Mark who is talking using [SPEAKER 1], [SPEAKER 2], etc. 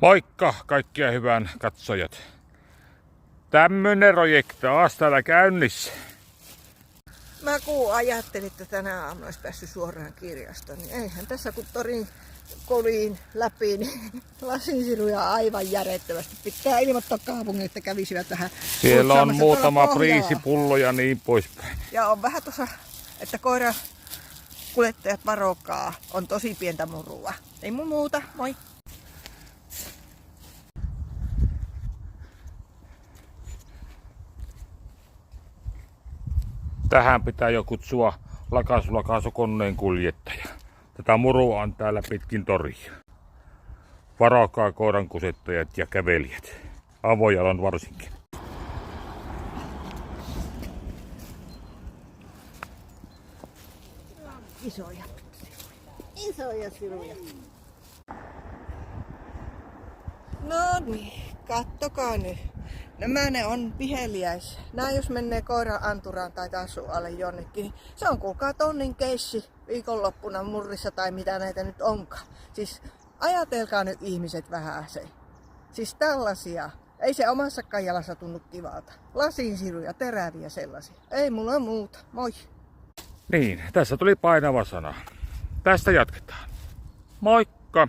[SPEAKER 1] Moikka kaikkia hyvän katsojat. Tämmönen projekti taas täällä käynnissä.
[SPEAKER 2] Mä kun ajattelin, että tänä aamuna olisi päässyt suoraan kirjastoon, niin eihän tässä kun torin koliin läpi, niin lasinsiruja aivan järjettömästi. Pitää ilmoittaa kaupungille, että kävisivät vähän.
[SPEAKER 1] Siellä on muutama priisipullo ja niin poispäin.
[SPEAKER 2] Ja on vähän tuossa, että koira kuljettajat varokaa, on tosi pientä murua. Ei mun muuta, moi!
[SPEAKER 1] Tähän pitää jo kutsua lakasukoneen kuljettaja. Tätä murua on täällä pitkin toria. Varokaa koirankusettajat ja kävelijät. Avojalan varsinkin.
[SPEAKER 2] Isoja siruja. No niin, kattokaa nyt. Nämä ne on viheliäisiä. Nää jos menee koiran anturaan tai tassu alle jonnekin, niin se on kuulkaa tonnin keissi viikonloppuna murrissa tai mitä näitä nyt onkaan. Siis ajatelkaa nyt ihmiset vähän se. Siis tällaisia. Ei se omassa jalassa tunnu kivalta. Lasinsiruja, teräviä sellaisia. Ei mulla muuta. Moi!
[SPEAKER 1] Niin, tässä tuli painava sana. Tästä jatketaan. Moikka!